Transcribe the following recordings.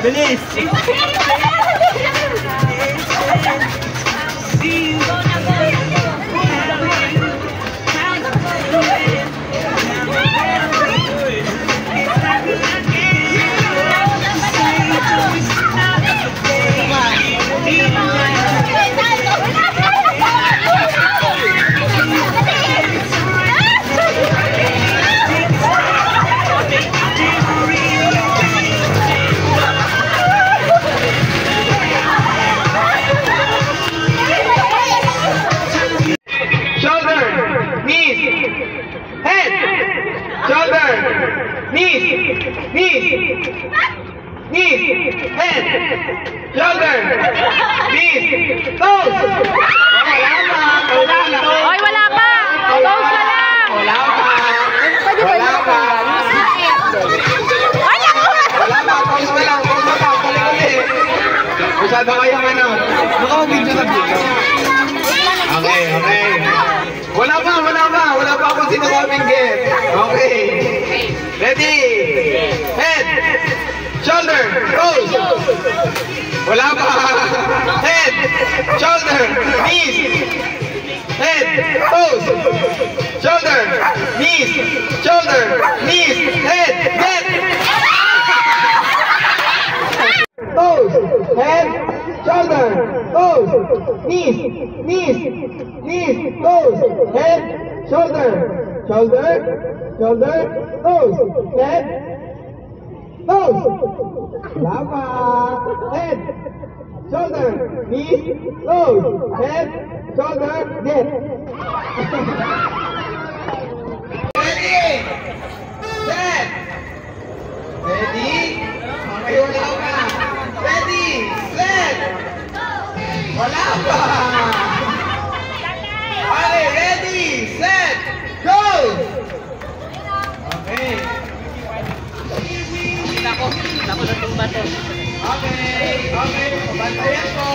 Bilis! Knees, head, shoulder, knees, toes. Wala pa. Oy, wala pa. Toes na lang. Wala pa. Wala pa. Wala pa, toes na lang. Toes na lang. Balik-ulit. Masyado kayong ano. Naka-video na video. Okay, okay. Wala pa. Wala pa akong sinasabing get. Okay. Ready. Head. Shoulder, toes. Wala pa. Head, shoulder, knees. Head, toes. Shoulder, knees. Shoulder, knees. Head, get. Toes, head, shoulder, toes. Knees, knees, knees, toes. Head, shoulder, shoulder, shoulder, toes. Head, toes. Lava. Head. Shoulder. Knees. Toes. Head. Shoulder. Get. Ready. Set. Ready. Okay, wala pa. Ready. Set. Wala pa. Okay, ready. Set. Go. Okay. Ako na tumba to. Okay, okay. Pabantayan po.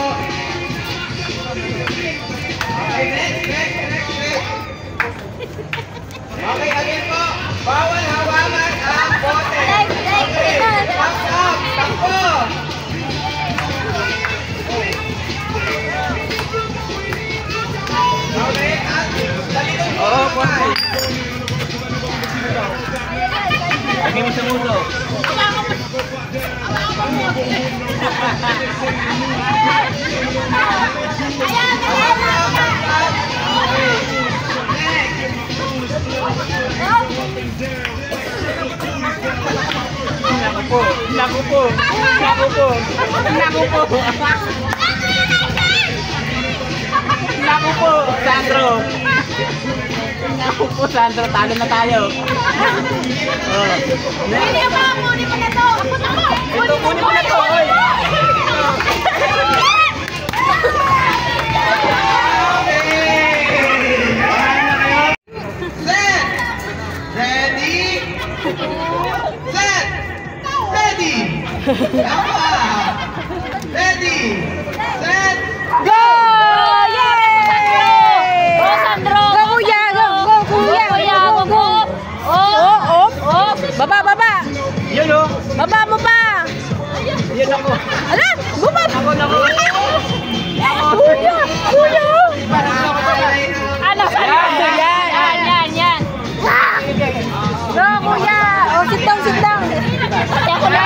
Okay, next. Okay, again po. Bawal hawakan ang bote. Okay, up, takbo. Okay, at dalitan po. Okay. Lagi mo sa mundo. Naku po, Sandro. Naku po, Sandro, talo na tayo. Hindi pa, kunin mo na to. Ito, kunin mo na to. Oy. Set. Ready. Set. Ready. Ready. Set. Go! Go, Sandro! Go, kuya! Go, kuya! Go! Oh! Baba! Yan o. Baba mo pa! Yan ako. Ala! Bumab! Ako. Kuya! Ano, Sandro? Yan. Go, kuya! Oh, sit down! Pati ako na.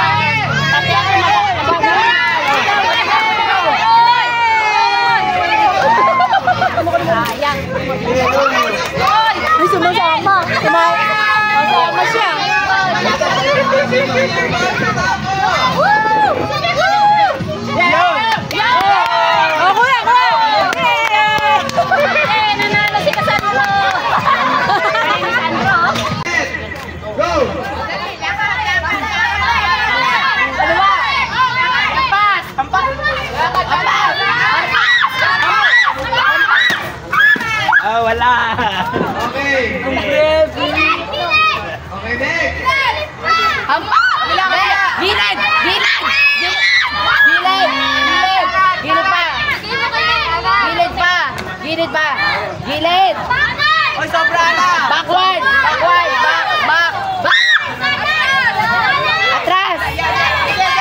Ayan. Ay, sumasama! Sumasama siya! Oh, kuya! Nanalo si Sandro. Go. Wala. Okay. Okay, next. Gilid! Oy, sobra na. Backward! Back! Atras!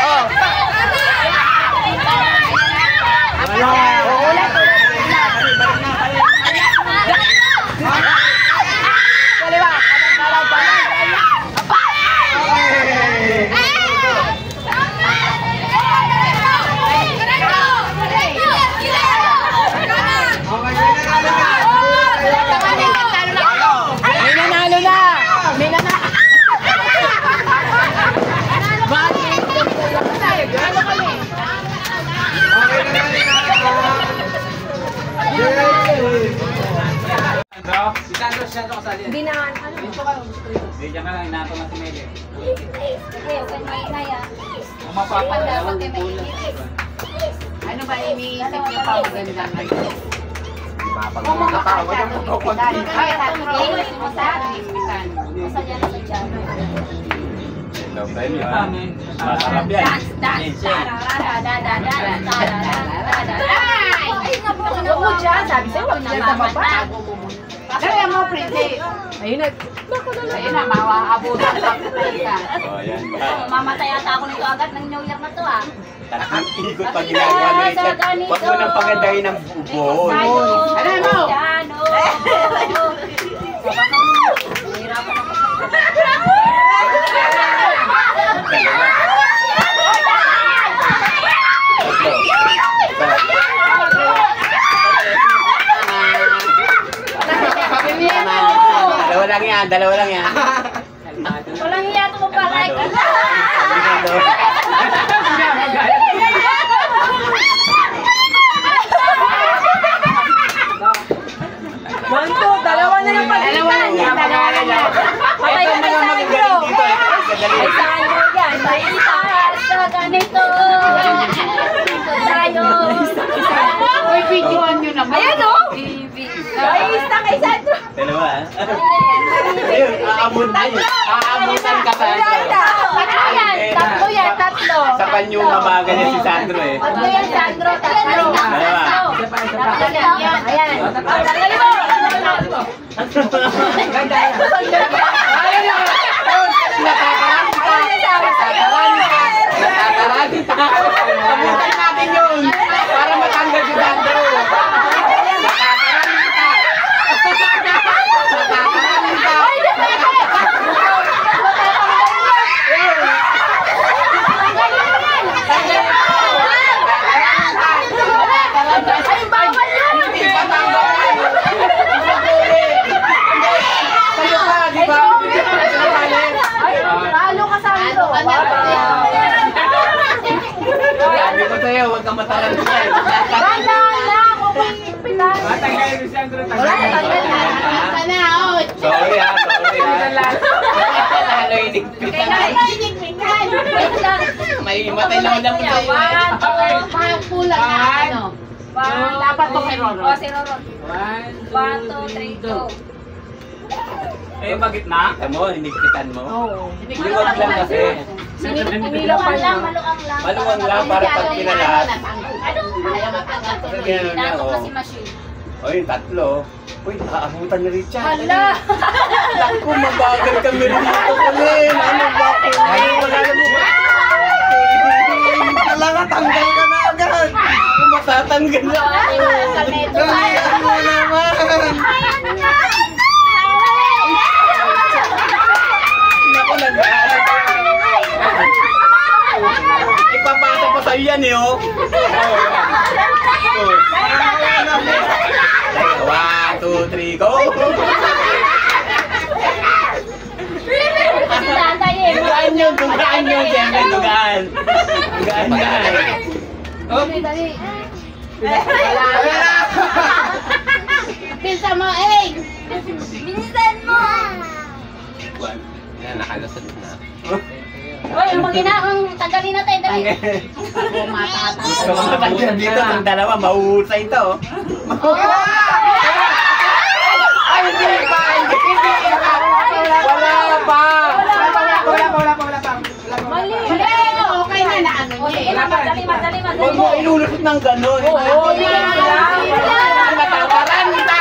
Oh! Sandro kasali. Hindi na, ano? Hindi, dyan ka lang, inato na si Meli. Eh, huwag may inay ah. Kung mapapala, Dapat may mainit. Ano ba iniisip niyo pa maganda ngayon? Ay, tatlo. Masaya na sa tiyan. Masarap yan. Dance, dance. Ay, nabuo mo dyan. Sabi sa'yo, huwag na mamata. Kaya mo, princess. Ayun na. Ayun na, mawaabutan sa kita. Oh, yan ba? Mamatay ata ako nito agad ng New Year na to ah. Talagang ikot pag ginagawa ni Richard. Huwag mo nang pagandahin ng buhon. Ano mo? Yan, o. Mahirapan ako. Dalawa lang yan. Walang iya ito mo pala. Manto, dalawa na lang pala. Dalawa lang yan. Patay ka na sa intro. Ay, saan mo yan? Maitaas sa ganito. Tayo. Uy, videoan nyo naman. Ayan o. Ay, isa kay Sandro. Dalawa ayun, aabutan ka sa Tatlo yan. Tatlo yan. Tatlo. Sa panyo mabagal yan si Sandro eh. Tatlo yan, Sandro. Tatlo. Dalawa. Tatlo yan. Ayan. Tatlo mo. Abutan natin yun para matanggal si Sandro. Ay, bawal yun. Talo ka, Sandro. Sabi ko sa'yo, huwag kang mataranta. Ganda na ako may pilas. Matanggalin si Sandro. Ito na, oh. Sorry ha, sorry ha. Lalo inigpitan. May matay lang lang sa'yo eh. Kulang na ano. Dapat to kay Roro. O, si Roro. 1, 2, 3, go. Eh, bakit na? Kita mo, inigpitan mo. Oo. Liwag lang kasi. Maluang lang, maluang lang. Maluwang lang para pag kinalat. Ano? Ayaw matanggal to. Pag kinalo niya, Nato oh. kasi machine. Oy, tatlo. Uy, aabutan ni Richard. Hala! Naku, mabagal kami dito kami. Ano ba ko? Ay, wala na mo. Talaga, tanggal ka na agad. Kung matatanggal na ako. Kalmeto Dalihan mo naman. Ayan nga! Naku, nag-aaral. Ipapasok pa sa'yo yan eh, oh. Oh. 1, 2, 3, go! Si tatay eh. Dugaan yun, siyempre, dugaan. Dugaan yan. Dali, dali. Wala. Pinsa mo, eh. Bilisan mo! Yan, nakalasad na. Uy, ang tagalin natin, dali. Kumatanggal dito, ang dalawa, mahuhusay ito. Ay, hindi pa! Hindi pa! Wala pa! Wala pa. Mali. Okay na na ano O, sige, niya. madali, madali, madali. Huwag mo inulusot ng gano'n. Oo, yan. Matataran kita!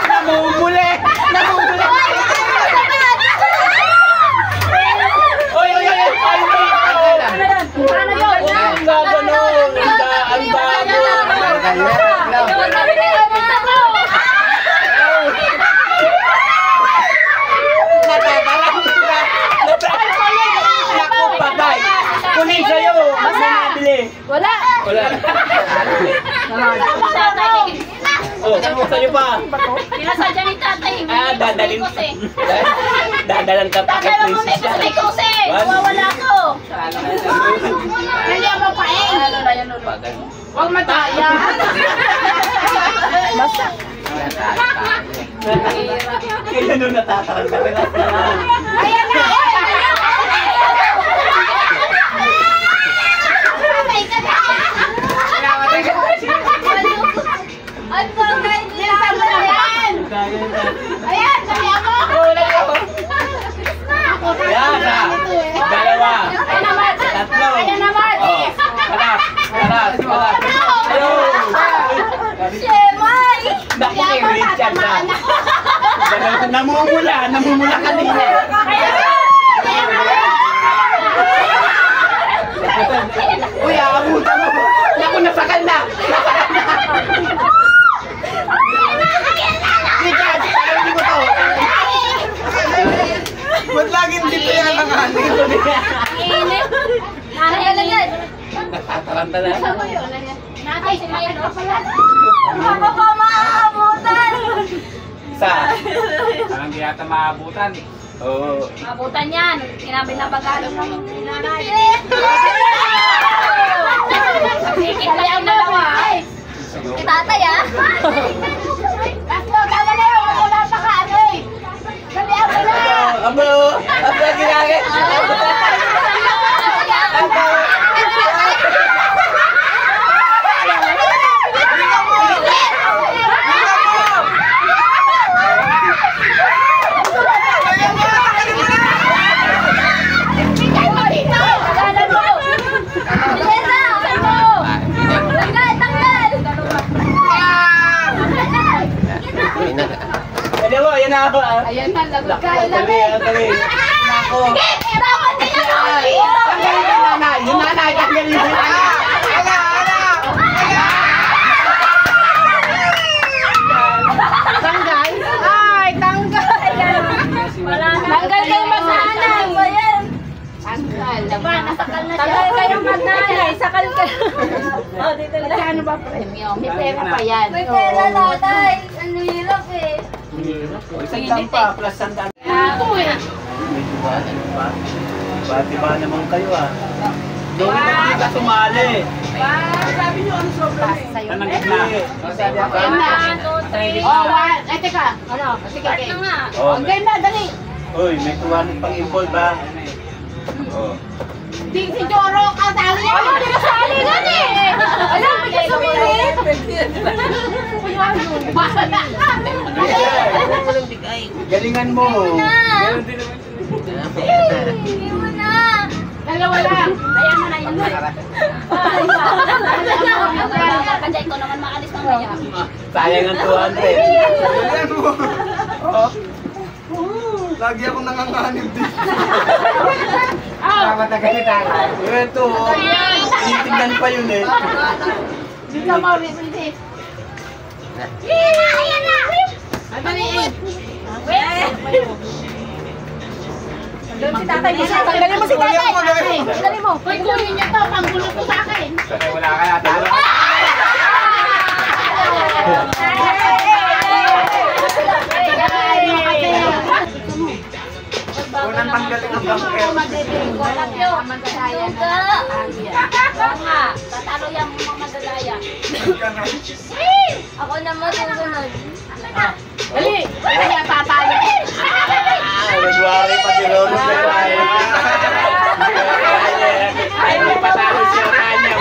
Namumuli! Namumuli! Oy, oy, oy! Ano yun? Ang gaganon! Ang bago! Natatalang kita! Naku, patay! Kunin sa'yo! Mas na nabili! Wala. Wala! Oh, sa'yo pa! Pinasadya ni tatay. Ah, dadalhin. Kuse. Dadalan ka pa kay Tatay, wag mo Princess may yan. kuse. Mawawala ko. Hindi ako paeng. Huwag mataya. Basta. Kaya nung natataranta ka na. Ayan na! Ang bagay nila sa yan! Ayan, sabi ako! Yan na. Dalawa. Ayan naman! Tatlo. Ayan naman! Oh. Kalas. Ayun. Shemay! Naku, kay Richard na. Namumula kanina. Uy, aabutan mo. Naku, nasakal na. Richard, hindi ko to. Ba't laging dito yan ang anin? Init! Nanay agad! Natataranta na. Natay, si Maya na pala. Ako pa maabutan! Sa? Parang di yata maabutan eh. Oo. Maabutan yan. Sinabi na bagalo ng nanay. Sikit lang yung dalawa. Itatay ah. Tatlo, tama na yun. Wala pa ka ano eh. Sabi ako na. Abo, ginagay. Yan na ako. Ayan na, lagot ka. Dali. Nako. Dapat nila Tanggalin yung nanay. Yung nanay, tanggalin yung nanay. Tanggal? Ay, tanggal. Wala na. Tanggal kayo masanay. Tanggal. Diba, nasakal na siya. Tanggal kayong magnanay. Sakal ka. Oh, dito lang. Ano ba premium? May pera pa yan. May pera tatay. Ano hirap eh. Isang pa, plus sandaan. Ito eh. Medyo ba? Ano ba? Bati-ba naman kayo ah. Doon hindi ka sumali. Sabi niyo ano sobrang eh. Tanang gitna. Ayan na. 1, 2, 3. Oh, one. Eh, teka. Ano? Sige, Start okay. na nga. Oh, Oh, game na, dali. Uy, may tuwanan pang involve ba? Oh. Ding si Joro, kasali yan. Ano, hindi kasali gan eh. Alam, hindi ka sumilip. Galingan mo. Meron din naman. Hindi mo na. Dalawa lang. Ayan mo na yun. Kanya ikaw naman maalis mamaya. Sayang ang 200. Ayan mo. Oh. Lagi akong nanganganib dito. Dapat na ganita. Ito, tinitignan pa yun eh. Dito mo, Rizzi. Ayan na. Maliit. Doon si tatay. Tanggalin mo si tatay. Tanggalin mo. Hoy, kunin niyo to. Panggulo to sa akin. Wala ka yata. Unang tanggalin ang bangker. Wala yun. Suga. Oo nga. Tatalo yung mga madalaya. Ako naman susunod. Dali. Kaya tatalo. February pa si Roro. Ay, may patalo siya kanya.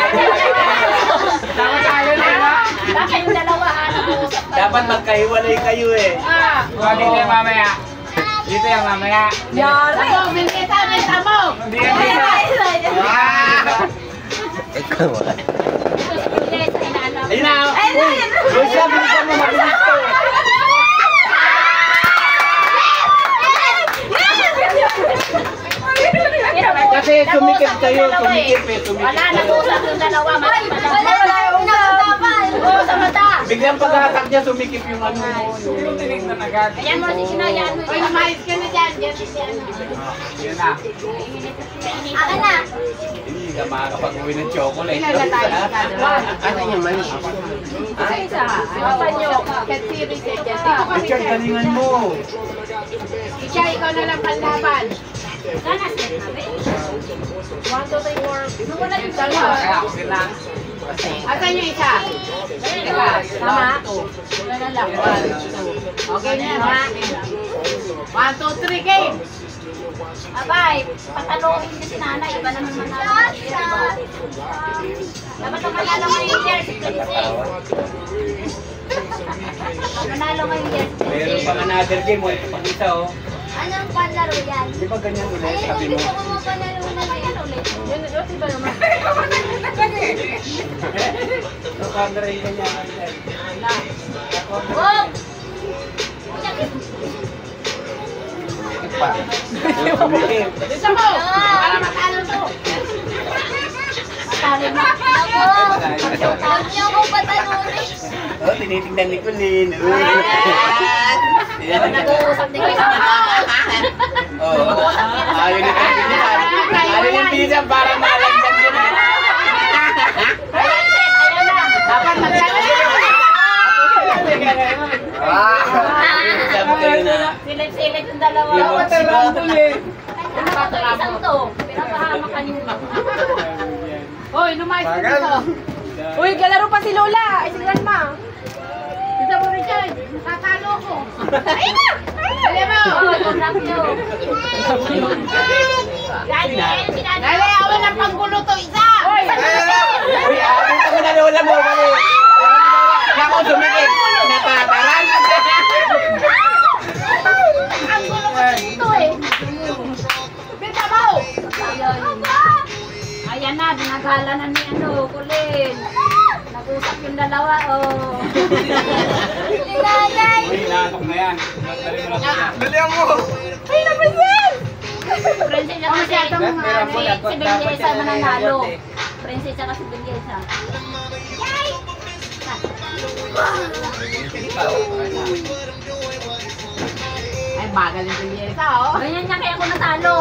Dapat tayo na ba? Bakit yung dalawa nag-uusap kayo? Dapat magkahiwalay kayo eh. Dito yung mamaya. Dito yung mamaya. Yari. Ako, Milita, may tamo. Hindi yan dito. Ikaw ah. Yes, inaanap. Ayun na. Uy, siya, bilisan mo, mabilis to. Kasi sumikip kayo, sumikip eh, sumikip Wala, kayo. nag-uusap yung dalawa. Wala yung nakasapan. Oo, sa mata. Biglang paghatak niya, sumikip yung ano. Yung tinignan agad. Ayan mo, sinayaan mo. Hoy, lumayas ka na dyan. nandiyan si ano. Yun na. Akin na. Hindi ka makakapag-uwi ng chocolate. Ilan na tayo? Asan yung mali? Isa. Asan nyo? Cat series eh. Dito kami. Richard, galingan mo. Isha, ikaw na lang panlaban. Sana set namin. 1, 2, 3, 4. Nung wala yung Dalawa. Kaya ako lang. Asan yung isa? Teka, tama? Wala na lang. 1, 2. Okay na yan, ha? 1, 2, 3, game! Abay, patalongin niya si nanay. Iba naman manalo. Dapat ang manalo ngayon year si Quincy. Manalo ngayon year si Meron Quincy. pang another game. Wala pa pang isa, oh. Anong panlaro yan? Di ba ganyan ulit? Ay, Sabi mo. gusto ko mo panlaro na yan ulit. Yun, iba naman. Sa camera yung ganyan. Wow! Dito mo! Para matalo to! Matalo na. Ako! Huwag niyo akong patalunin. Oh, tinitingnan ni Kulin. Nag-uusap din kayo sa mga. Oh, ayaw ni Kulin. Ayaw yung pinsan para malagdag yun. Ayan, sis. Ayan na. Dapat magkano yun! Sabi kayo na. Silip-silip yung dalawa. Dapat tarantol eh. Ano ba ito? Isang to. Pinapahamak niyo. Hoy, lumayas ka dito! Uy, galaro pa si Lola! Ay, si Grandma! Dito mo, Richard! Nakatalo ko! Ayun na! Dali mo! Oh, congrats nyo. Dali, sinadya. Dali, awan ng panggulo to isa! Hoy! Uy, abin ko na Lola mo. Ako sumikip. Natataran. Ang gulo ko dito eh. Bita mo! Ayan na, binagala na ni Kulin. Nag-usap yung dalawa, oh. Nanay! Uy, inaantok na yan. Dali mo lang yan. Dalihan mo! Ay, napansin! Prinsesa kasi si Belleza mananalo. Prinsesa kasi Belleza. Yay! Ay, bagal yung Belleza, oh! Ganyan niya kaya ako natalo.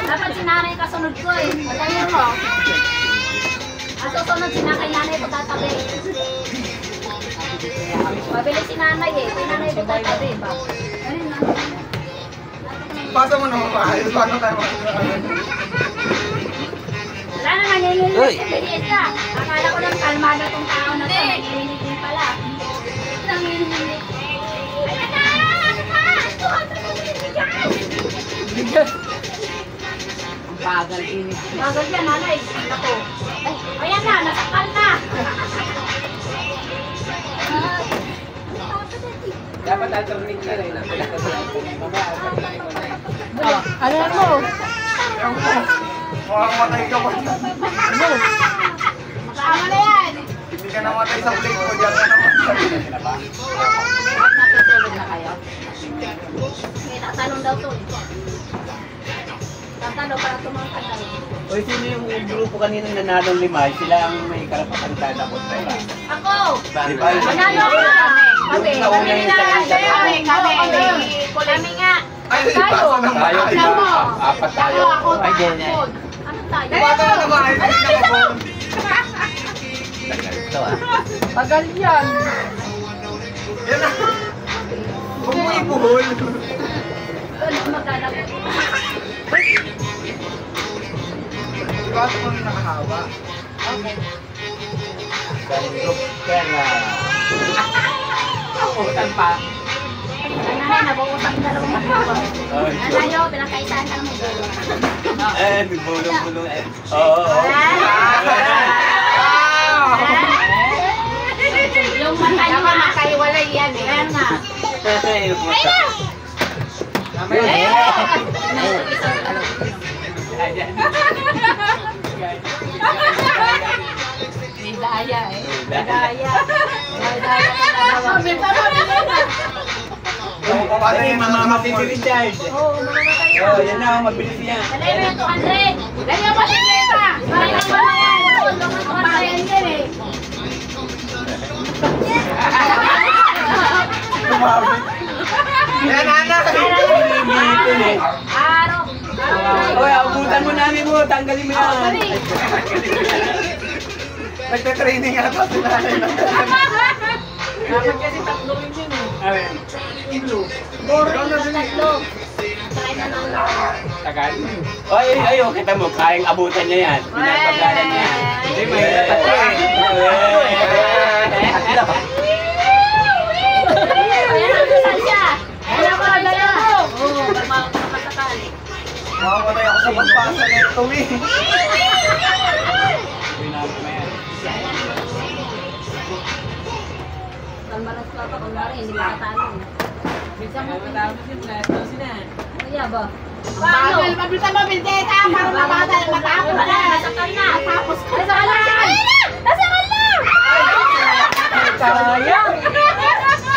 Dapat si nanay kasunod ko eh. Patayin mo. Ang susunod si nanay ko tatabi. Mabilis si nanay eh. Si nanay ko tatabi ba? Ganun na. Pasa mo naman maayos. Paano tayo makakalaman? Wala na nanginginig si Belleza. Akala ko lang kalmado tong tao na to. Nanginginig din pala. Nanginginig. Ayan na! Bagal, init. Bagal yan, nanay. Ako. Ay, ayan na, nasakal na. Dapat alternate ka rin. Oh, ano mo? Makamatay ka pa. Tama na yan! Hindi ka namatay sa plate ko. Diyan ka namatay. Natutulog na kayo? May tatalong daw to. Tatalo para tumangkad daw. Uy, sino yung grupo kanina nanalong 5? Sila ang may karapatang tatapos tayo. Ako! Di ba? Manalo ako! Kami Kami nga! Ay, pasa naman. Tayo, di ba? Apat tayo. Ako, Ay, dyan yan. Ano tayo? Bata na naman. Ay, hindi ka na. Ito ah. Bagal yan! Yan na. Huwag mo ibuhol. Ano maglalaro? Bata mo na nakahaba. Okay. Group pera. Utan pa. Nanay, nabuusap na lang ako. Nanay, oh, pinakaisahan ka naman dito. Bulong-bulong eh. Oo. Yung mata niyo Dapat magkahiwalay yan eh. Kaya nga. May daya eh. Daya. Daya ka dalawa. Benta mo, benta! Paano yung Mamamatay si Richard. Oo, mamamatay Oh, ka. yan na, mabilis niya. Dali mo yung 200. Dali mo, benta! Dali mo na yan. Bayan yan eh. Tumawid. Yan, anak! Araw. Oy, abutan mo namin mo. Tanggalin mo yan. Nagte-training ata si nanay. Dapat kasi tatlo rin yun eh. Ayan. Boring na tatlo. Try na lang. Tagal. Oy, ayo, kita mo. Kayang abutan niya yan. Pinapagalan niya. Hindi, may tatlo eh. Ayan ang kasal siya. Ayan ang kasal siya. Oo, makasakal. Makamatay ako sa pagpasa na ito eh. Kalmaras pa pa kung nari, hindi makatalo. Bisa mo matapos yung lahat daw sila. Kaya ba? Bagal, mabilis mo, Binteta, para mabagal, matapos na. Nasakal na. Matapos ka. Nasakal na. Nasakal na. Sayang.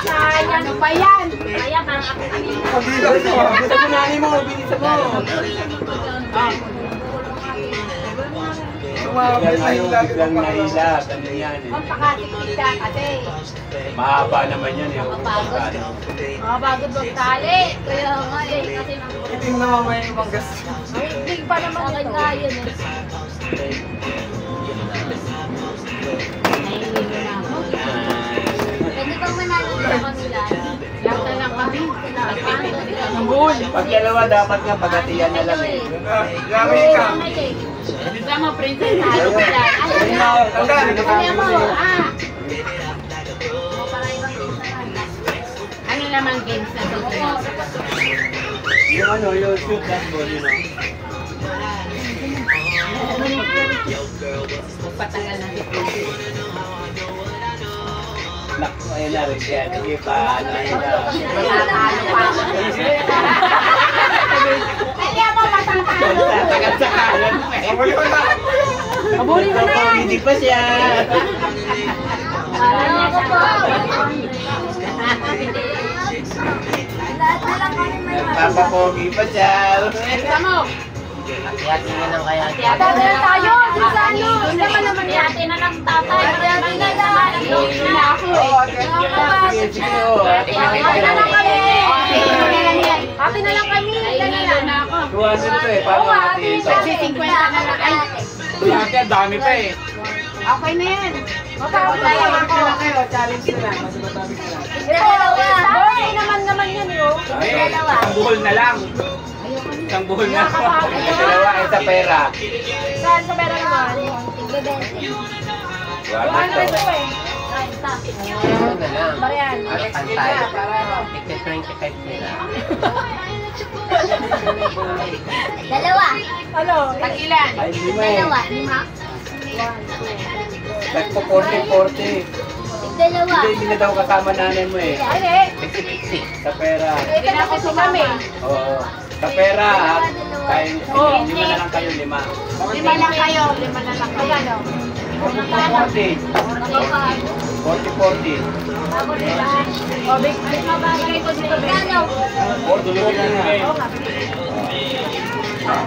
Sayang. Ano pa yan? Kaya parang ako kami. Pagilaw ko. Bilisan mo nanay mo. Bilisan mo. Sumabit na yung lagi Biglang kong nahilap. Ano yan eh. Magpakatikit ka kasi. Mahaba naman yan eh. Mabagod magtali. Kaya nga eh, kasi nang Iting na mamaya yung manggas. Big pa naman Bakit ito. nga yun eh. Nahihilo na ako. Pwede bang manalo sa kanila? Lahat na lang kami. Ambul. Pag dalawa dapat nga pagatiyan na lang eh. Yami ka. Bisa mo, princess, halo ka dyan. Kaya mo, Ano naman games na susunod? Yung ano, yung shoot that ball, you know. Magpatagal na si princess. Naku, ayun na rin siya. Sige pa, ano yun na. Matatalo pa ako. Kaya mo, matatalo. Tagal sa kalan mo eh. Mabuli ko na. Mabuli mo na. Hindi pa siya. Ano ko po? Lahat na lang kami may Nagpapapogi pa siya. Bisa mo. Hati-hati na lang kaya. Tata na tayo. Bisa ano. Bisa ka naman yan. Ate na lang tatay. Ate na lang. Gawin na ako eh. Sige, sige. Ate na lang kami. Ate na lang kami. Nahihilo na ako. 200 to eh. Paano natin ito? Kasi 50 na lang. Ay, Dati ang dami pa eh. okay na yan. Mapapatay ako. Challenge na lang. Mas matabig na lang. Dalawa. Ay, naman yan yun. Ay, isang buhol na lang. Isang buhol na lang. Dalawa ay sa pera. Saan sa pera naman? Tigbe-20. Ano ito pa eh? 30. Ano na lang. Bariyan. At pantay. Tigil 25 nila. Dalawa. Ano? Tag-ilan? Ay, lima eh. Dalawa. 5. Nagpo 40-40. Dalawa. Hindi na daw kasama nanay mo eh. Ay, eh. Tiksi-tiksi. Sa pera. Ito na kasi kami. Oo. Sa pera, time, lima na lang kayo, 5. 5 lang kayo. 5 na lang kayo. Ano? 40-40. 40-40. Ako nila. O, big mabagay ko dito. Ano? 40 na nga.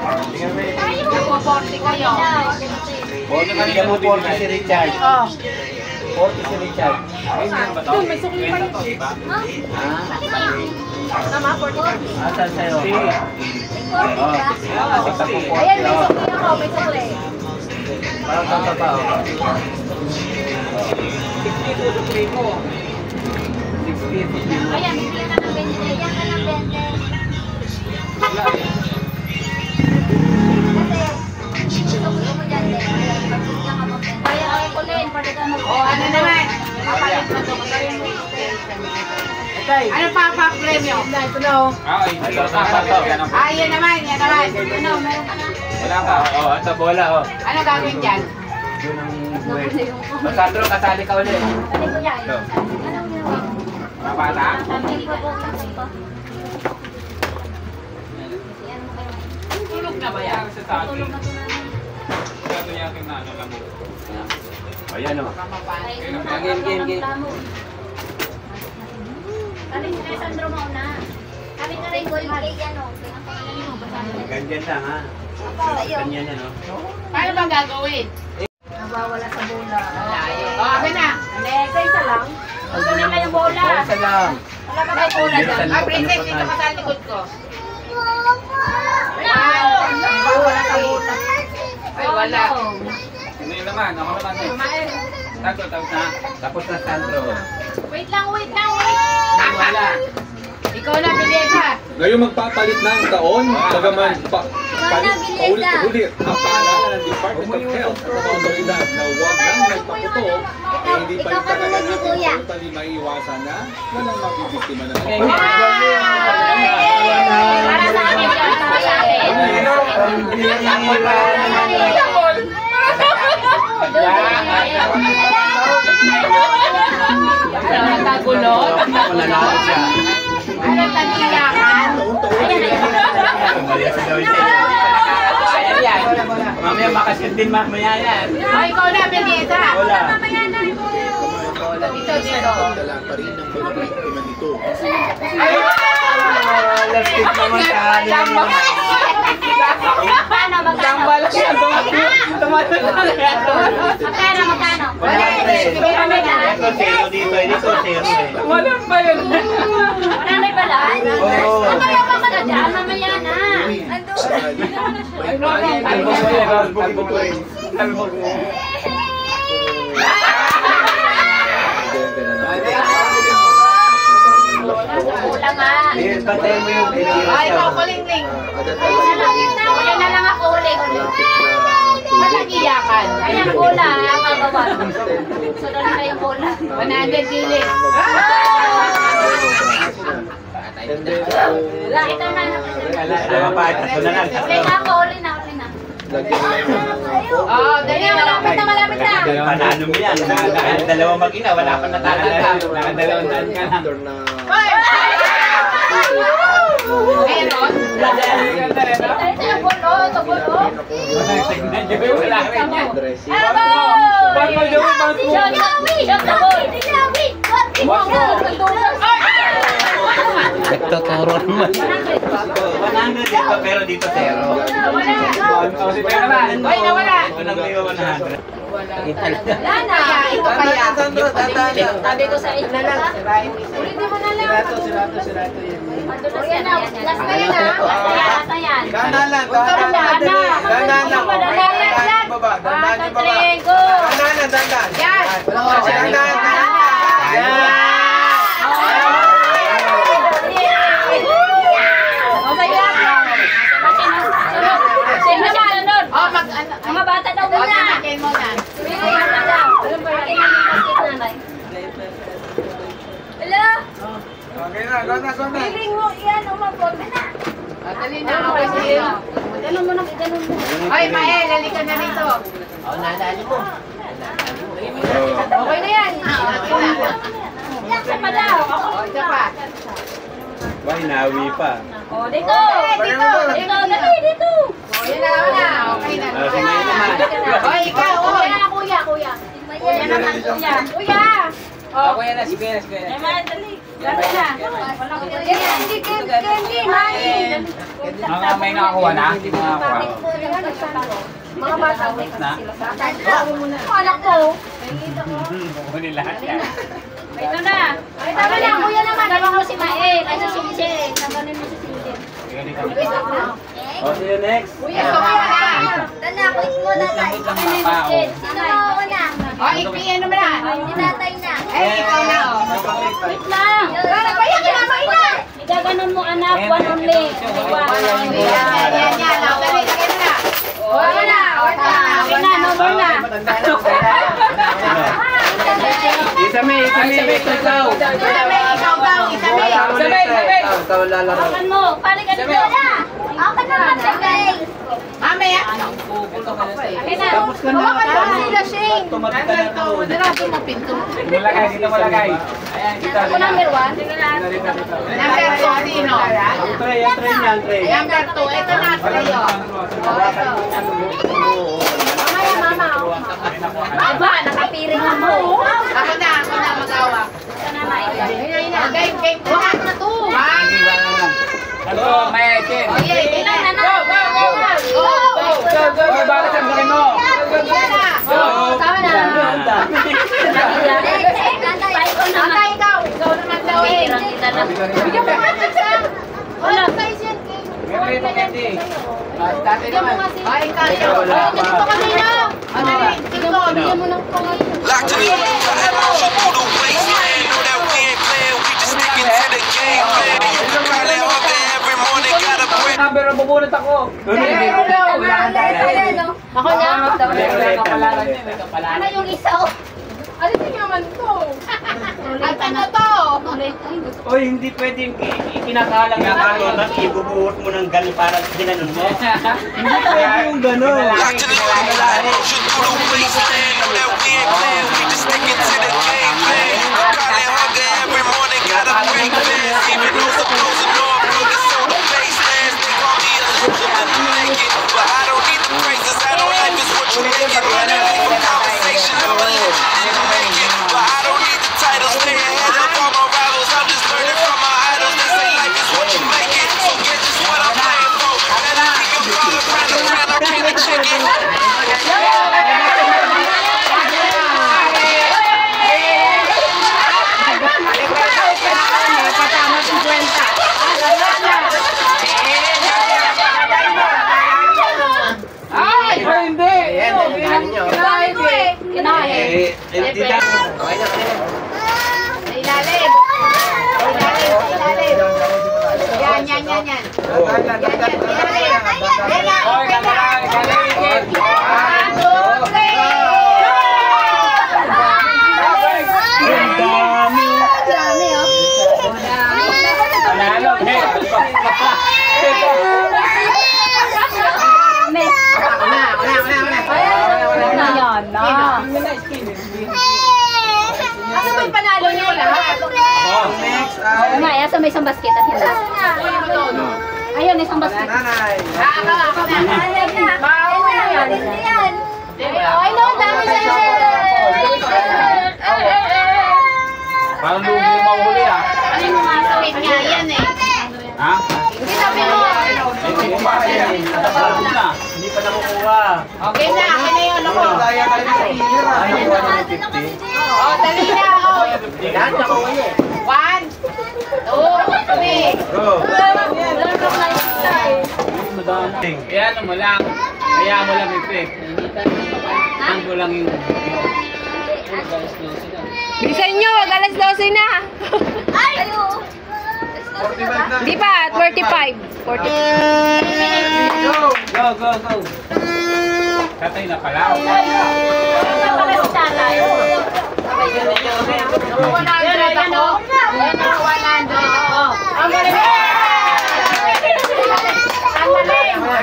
Ako, 40 kayo. 40 bigyan mo 40 si Richard. Oh. 40 si Richard. Doon, may sukli pa rin. Tama, 40. Asan sa'yo? Ikaw, diba? Ayan, may sukli ako. May sukli. Parang tata pa. 60. Ayan, bibigyan na ng 20. Bibigyan ka ng 20. Kasi, gusto mo dyan din. Pagbigyan ka ng 20. Kaya ay kulin, pwede ka mag- O, ano naman? Kapalit na to. Ano pa premyo? Ito na oh. Ay, ito pa. Yan ang- Ah, yan naman, yan naman. Ano, meron ka na? Wala pa. Oh, ito bola oh. Ano gagawin dyan? Yun ang buhay. Sandro, kasali ka ulit. Ano ko yan? Ito. Anong ginawa mo? Mga bata. Sabi ko po, sabi ko. Yan mo kayo. Tulog na ba yan? Sa tati. Tulog na tunanin. Ito yung aking nano lang. Ayan oh. Ay, Game. Sabi ko kay Sandro mauna. Sabi ko rin, gold cake yan o. Pinapakalan mo, basahin mo. Ganyan lang ha. Sa'yo. Ganyan yan oh. Paano bang gagawin? Nawawala sa bola. O, akin na. Next, isa lang. Gusto nila yung bola. Isa lang. Wala Dapat may pula dyan. Ah, princess, dito ka sa likod ko. Wala sa buta. Ay, wala. Ano yun naman? Ako naman eh. Tapos na. Tapos na Sandro. Wait lang. Ay, wala. Ikaw na, Biliesa. Ngayon magpapalit ng taon, bagaman paulit-ulit ang paalala ng Department of Health at ang otoridad na huwag lang nagpaputo eh hindi pa rin talaga natin totally maiiwasan na walang mabibiktima na Para sa akin yan. Para sa akin. Nagagulot. Ano taniyakan? Ayan yan. Mamaya makasyon din mamaya yan. O, ikaw na, Biliesa. Wala. Dito, dito. Lastik naman sa alin. Tambal siya. Magkano? Wala pa eh. Ito zero dito. Dito zero eh. Wala pa yun. Nanay pala? Oo. Mamaya pa ka na dyan. Mamaya na. Albog mo yan. Albog mo yan. Albog mo. Kulang nga. Patay mo yung pinira Ay, siya. ikaw, kulingling. Kuya na lang ako uli. Walang iyakan. Ayan, bola. Kabawa. Sunod na yung bola. 100 gilid. Wala, ito na. Alam pa, tatlo na lang. Uli na ako, uli na. Oo, dali, malapit na. Panalo mo yan. Dalawang mag-ina, wala pa natatanggap. Nakadalawang daan ka lang. Meron? Ito yung bolo, ito bolo. Tignan nyo. Wala rin yan. Ba't mo yung Nagtuturo naman. 100 dito, pero dito zero. O, si Pera naman. Hoy, nawala. Ito lang may 100. Wala na. Ito kaya. Sabi ko sa inyo na. Ulitin mo na lang. Sirato yan. Ayan na. Last na yan ha. Ayan. Dahan lang, Dahan lang. baba, dahan yung baba. Patrigo. Dahan. Yan. Dahan. Mga bata daw muna. Akin mo na. Mga bata daw. Akin na yung nanay. Hello? Okay na, go na. Piling mo yan. Umabot na. Dali na ako sa'yo. Ganun mo na. Ganun mo. Ay, Mael, halika na rito. Okay na yan. Iyak ka pa daw. O, isa pa. Why, nawi pa. Oh, dito. Dito. Dali, dito. O, yan na ako na. Okay na. Si Mael naman. O, ikaw. O, Kuya. Kuya naman, kuya. Kuya. Ako yan na. Si Pera. Naman, dali. Dali na. Candy, mami. Mga may nakakuha na. Hindi mo nakakuha. Mga bata. Na? Anak ko. Kukunin lahat yan. Ito na. Ay, tama na. Kuya naman. Tama mo si Mael. Ay, si Sinjen. Tamanin mo si Sinjen. O, see you next. Kuya, kuya na. Tanda, quit mo na tayo. Sino mo na? O, ano mo na. Si tatay na. Ay, ikaw na. O. Quit lang. Para pa yan, kinamay na. Igaganon mo anak, one only. Yan. O, dali, lagay mo na. O, ano na. O, Okay na, no more na. Isa may, ikaw. Ikaw daw, isa may. Ikaw lalaro. Hawakan mo. Palikan mo na. Hawakan mo na. Mamaya. Okay na. Hawakan mo sila, Shane. Tumatik ka na ito. Narado mo pinto. Malagay. Dito malagay. Ayan. Dito. Ako number 1. Number 2, sino? Ang tray niya. Number 2, ito na sa'yo. O, ito. Mamaya, mama. Aba, nakapiring na mo. Ako na mag-awa. Ito na, Mike. Game ko na to. Ano? May Chen. Okay, Ilan na na? Go. Oy, bakit ang bukin mo? Tama na. Tayo ko naman. Ikaw naman daw eh. Tirang kita na Bigyan mo nga siya. Wala. Meron ito, Candy. Dati naman. Kain kayo. Wala pa. Ito kanina. Ano rin? Ito, bigyan mo ng pangalan. Locked in the loop, got that motion through the wasteland. Know that we ain't playing, we just sticking to the game plan. Probably hunger every morning, gotta break. Number, bubunot ako. Ako na. Ano yung isa? Ano yung naman to? At ano to? Oy, hindi pwedeng kinakalang na kayo tapos ibubuhos mo ng gal para ginanon mo. Hindi pwede yung gano'n. Locked in the loop, got that motion through the wasteland. Know that we ain't playing, we just sticking to the game plan. Probably hunger every morning, gotta break fast. Even though supposed to know I'm looking so the baselands. They call me a loser than I make it, but I don't need the praises. I don't like this what you make it. But I leave a conversation, I'm a legend, didn't make it. But I don't need the title, stay ahead of all my rivals. I'm just learning from my idols. They say life is what you make it, so get just what I'm playing for. Anything I'm falling, I'm can't check it. Ay, hindi. Ayan, dali nyo. Kinain ko eh. Kinain. Hindi na. Okay na. Sa ilalim. Yan. Yan. Oy, kamaray, galing. Panalo, Asa ba yung panalo niyo lahat? Asa may isang basket at hindi. Ayun, isang basket. Ako na. Bawa na yan. Ay, no, dami sa'yo. Parang lugi yung mahuli ah. Ano yung mga sakit nga yan eh. Ha? Hindi sabi mo. Hindi ko pa yan. Natapos na. Hindi pa nakukuha. Okay na, akin na yung ano ko. Ay, Oh, dali na ako. lahat nakuha niya. 1, 2, 3. Go. Kaya ano mo lang. Kaya mo lang i-flip. Ang ko lang yung... Bilisan nyo, wag alas 12 na. Ay! Di ba? 45. 45. Go. Katay na pala. Napaka si tatay. 100 ako. 100 ako. Ang galing. Ang galing.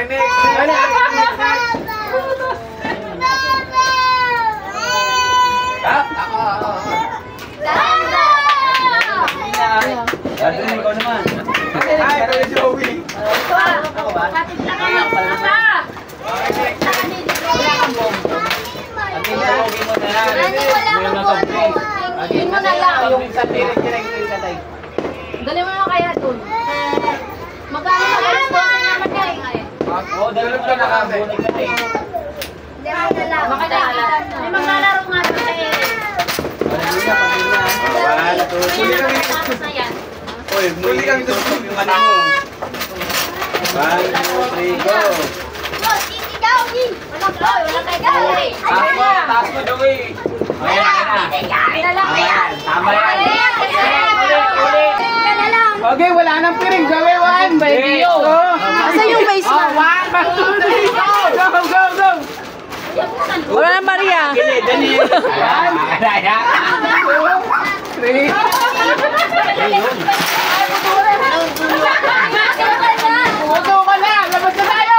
Dadalhin ko naman. Ay, kaya Joey. Kapatid lang kayo. Papa! Pag-ilogin mo na yan. Wala na sa break. Yun mo na lang. Yung sa pirit yung tatay. Dali mo na kaya dun. Magkano na alas 12 naman kayo? Oo, dalawa ka nakabunig ka eh. Baka na. May maglalaro nga doon eh. Wala, Tapos na yan. Uy, muli kami tutup yung ano mo. 1, 2, 3, go. Taas mo, Joey. Ayan na. Tama yan. Okay, wala nang piring. Gawin 1, baby. Asa yung base mo? 1, 2, 3, go. Wala na Maria. Dali. Ayan. 2, 3. Puto ka na. Labas na tayo.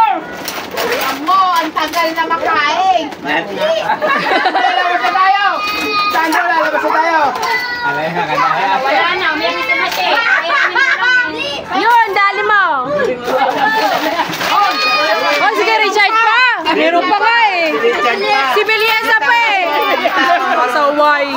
Amo, ang tagal na makain. Labas na tayo. Sandro, lalabas na tayo. Alay, kaganda. Wala na, may misimati. Yun, dali mo. Oh, sige, Richard pa. Meron pa nga eh. Richard pa. Si Beliesa pa eh. Pasaway.